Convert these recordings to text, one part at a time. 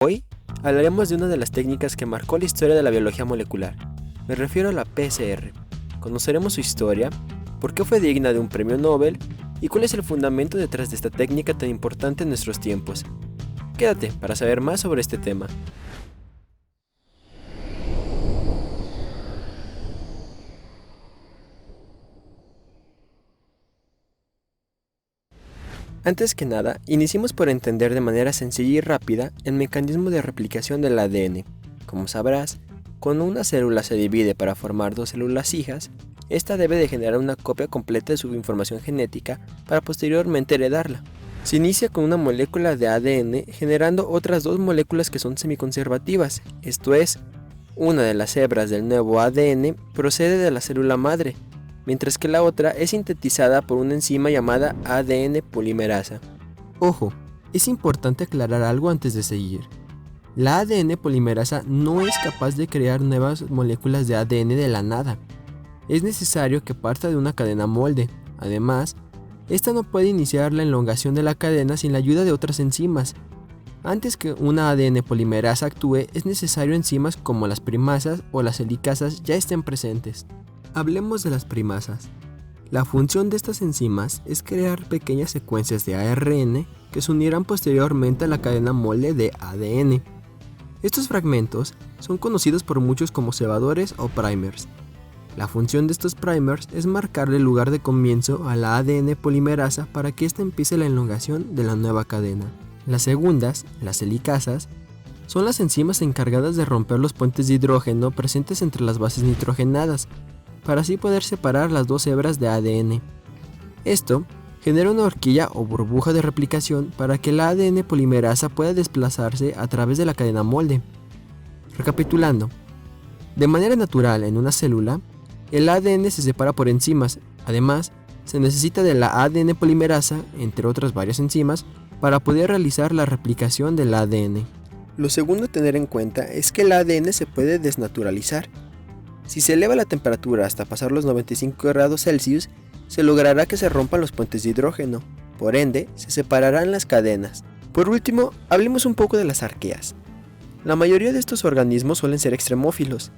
Hoy hablaremos de una de las técnicas que marcó la historia de la biología molecular. Me refiero a la PCR. Conoceremos su historia, por qué fue digna de un premio Nobel y cuál es el fundamento detrás de esta técnica tan importante en nuestros tiempos. Quédate para saber más sobre este tema. Antes que nada, iniciemos por entender de manera sencilla y rápida el mecanismo de replicación del ADN. Como sabrás, cuando una célula se divide para formar dos células hijas, esta debe de generar una copia completa de su información genética para posteriormente heredarla. Se inicia con una molécula de ADN generando otras dos moléculas que son semiconservativas, esto es, una de las hebras del nuevo ADN procede de la célula madre, mientras que la otra es sintetizada por una enzima llamada ADN polimerasa. Ojo, es importante aclarar algo antes de seguir. La ADN polimerasa no es capaz de crear nuevas moléculas de ADN de la nada. Es necesario que parta de una cadena molde. Además, esta no puede iniciar la elongación de la cadena sin la ayuda de otras enzimas. Antes que una ADN polimerasa actúe, es necesario enzimas como las primasas o las helicasas ya estén presentes. Hablemos de las primasas. La función de estas enzimas es crear pequeñas secuencias de ARN que se unirán posteriormente a la cadena molde de ADN. Estos fragmentos son conocidos por muchos como cebadores o primers. La función de estos primers es marcarle el lugar de comienzo a la ADN polimerasa para que ésta empiece la elongación de la nueva cadena. Las segundas, las helicasas, son las enzimas encargadas de romper los puentes de hidrógeno presentes entre las bases nitrogenadas, para así poder separar las dos hebras de ADN. Esto genera una horquilla o burbuja de replicación para que la ADN polimerasa pueda desplazarse a través de la cadena molde. Recapitulando, de manera natural en una célula, el ADN se separa por enzimas. Además, se necesita de la ADN polimerasa, entre otras varias enzimas, para poder realizar la replicación del ADN. Lo segundo a tener en cuenta es que el ADN se puede desnaturalizar. Si se eleva la temperatura hasta pasar los 95 grados Celsius, se logrará que se rompan los puentes de hidrógeno, por ende, se separarán las cadenas. Por último, hablemos un poco de las arqueas. La mayoría de estos organismos suelen ser extremófilos.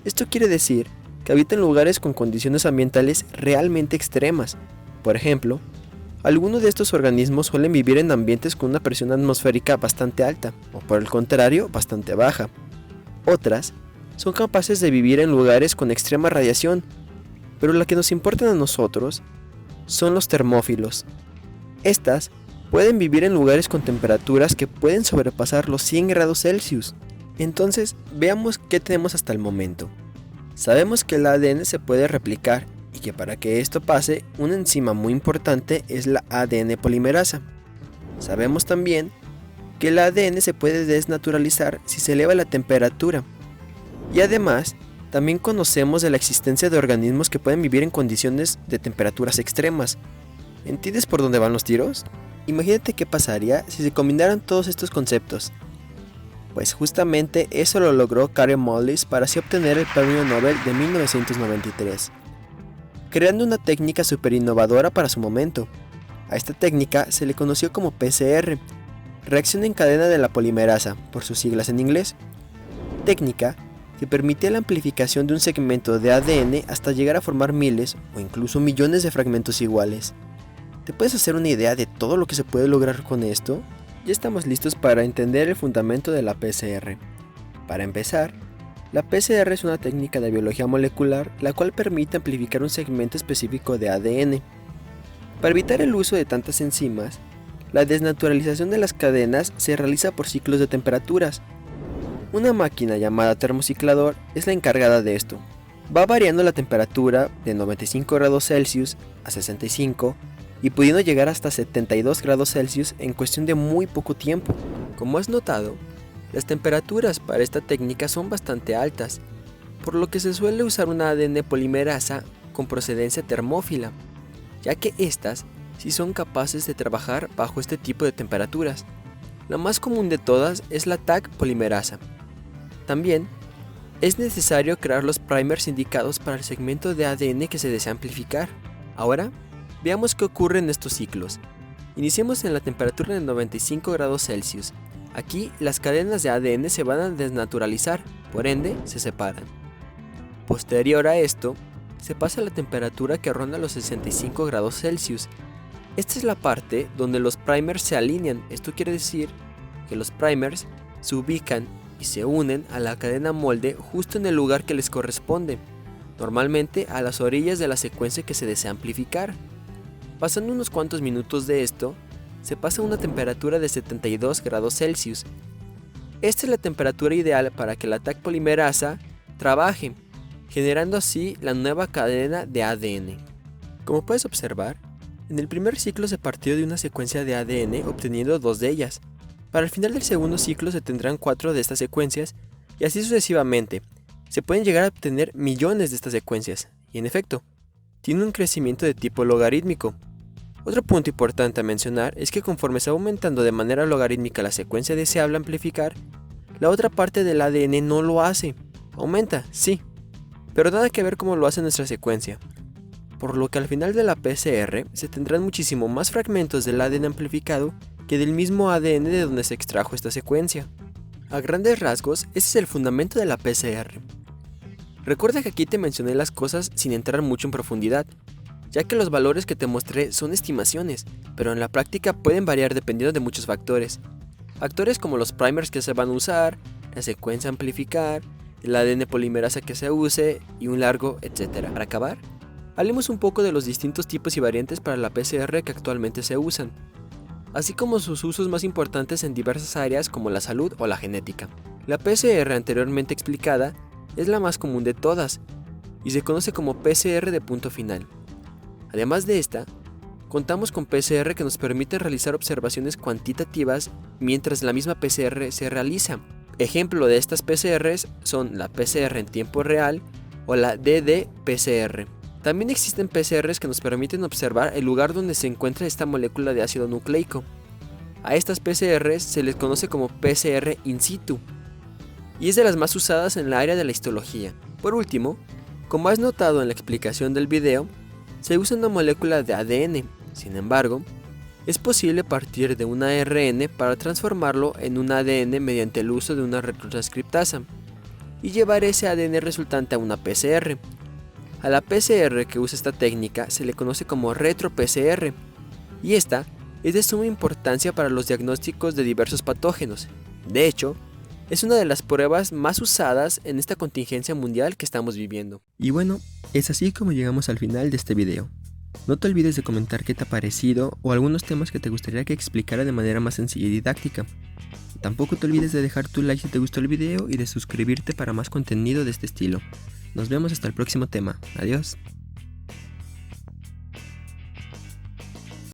Esto quiere decir que habitan lugares con condiciones ambientales realmente extremas. Por ejemplo, algunos de estos organismos suelen vivir en ambientes con una presión atmosférica bastante alta, o por el contrario, bastante baja. Otras son capaces de vivir en lugares con extrema radiación, pero la que nos importan a nosotros son los termófilos. Estas pueden vivir en lugares con temperaturas que pueden sobrepasar los 100 grados Celsius. Entonces, veamos qué tenemos hasta el momento. Sabemos que el ADN se puede replicar y que para que esto pase, una enzima muy importante es la ADN polimerasa. Sabemos también que el ADN se puede desnaturalizar si se eleva la temperatura. Y además, también conocemos de la existencia de organismos que pueden vivir en condiciones de temperaturas extremas. ¿Entiendes por dónde van los tiros? Imagínate qué pasaría si se combinaran todos estos conceptos. Pues justamente eso lo logró Karen Mullis para así obtener el premio Nobel de 1993, creando una técnica súper innovadora para su momento. A esta técnica se le conoció como PCR, reacción en cadena de la polimerasa, por sus siglas en inglés. Técnica que permitía la amplificación de un segmento de ADN hasta llegar a formar miles o incluso millones de fragmentos iguales. ¿Te puedes hacer una idea de todo lo que se puede lograr con esto? Ya estamos listos para entender el fundamento de la PCR. Para empezar, la PCR es una técnica de biología molecular la cual permite amplificar un segmento específico de ADN. Para evitar el uso de tantas enzimas, la desnaturalización de las cadenas se realiza por ciclos de temperaturas. Una máquina llamada termociclador es la encargada de esto. Va variando la temperatura de 95 grados Celsius a 65 y pudiendo llegar hasta 72 grados Celsius en cuestión de muy poco tiempo. Como has notado, las temperaturas para esta técnica son bastante altas, por lo que se suele usar una ADN polimerasa con procedencia termófila, ya que estas sí son capaces de trabajar bajo este tipo de temperaturas. La más común de todas es la Taq polimerasa. También es necesario crear los primers indicados para el segmento de ADN que se desea amplificar. Ahora, veamos qué ocurre en estos ciclos. Iniciemos en la temperatura de 95 grados Celsius. Aquí las cadenas de ADN se van a desnaturalizar, por ende se separan. Posterior a esto, se pasa a la temperatura que ronda los 65 grados Celsius. Esta es la parte donde los primers se alinean. Esto quiere decir que los primers se ubican y se unen a la cadena molde justo en el lugar que les corresponde, normalmente a las orillas de la secuencia que se desea amplificar. Pasando unos cuantos minutos de esto, se pasa a una temperatura de 72 grados Celsius. Esta es la temperatura ideal para que la Taq polimerasa trabaje, generando así la nueva cadena de ADN. Como puedes observar, en el primer ciclo se partió de una secuencia de ADN obteniendo 2 de ellas. Para el final del segundo ciclo se tendrán 4 de estas secuencias y así sucesivamente. Se pueden llegar a obtener millones de estas secuencias y en efecto, tiene un crecimiento de tipo logarítmico. Otro punto importante a mencionar es que conforme se va aumentando de manera logarítmica la secuencia deseable amplificar, la otra parte del ADN no lo hace. Aumenta, sí, pero nada que ver cómo lo hace nuestra secuencia. Por lo que al final de la PCR se tendrán muchísimo más fragmentos del ADN amplificado que del mismo ADN de donde se extrajo esta secuencia. A grandes rasgos, ese es el fundamento de la PCR. Recuerda que aquí te mencioné las cosas sin entrar mucho en profundidad, ya que los valores que te mostré son estimaciones, pero en la práctica pueden variar dependiendo de muchos factores. Factores como los primers que se van a usar, la secuencia a amplificar, el ADN polimerasa que se use y un largo etcétera. Para acabar, hablemos un poco de los distintos tipos y variantes para la PCR que actualmente se usan, así como sus usos más importantes en diversas áreas como la salud o la genética. La PCR anteriormente explicada es la más común de todas y se conoce como PCR de punto final. Además de esta, contamos con PCR que nos permite realizar observaciones cuantitativas mientras la misma PCR se realiza. Ejemplo de estas PCRs son la PCR en tiempo real o la ddPCR. También existen PCRs que nos permiten observar el lugar donde se encuentra esta molécula de ácido nucleico. A estas PCRs se les conoce como PCR in situ y es de las más usadas en la área de la histología. Por último, como has notado en la explicación del video, se usa una molécula de ADN. Sin embargo, es posible partir de un ARN para transformarlo en un ADN mediante el uso de una retrotranscriptasa y llevar ese ADN resultante a una PCR. A la PCR que usa esta técnica se le conoce como retro-PCR y esta es de suma importancia para los diagnósticos de diversos patógenos. De hecho, es una de las pruebas más usadas en esta contingencia mundial que estamos viviendo. Y bueno, es así como llegamos al final de este video. No te olvides de comentar qué te ha parecido o algunos temas que te gustaría que explicara de manera más sencilla y didáctica. Tampoco te olvides de dejar tu like si te gustó el video y de suscribirte para más contenido de este estilo. Nos vemos hasta el próximo tema. Adiós.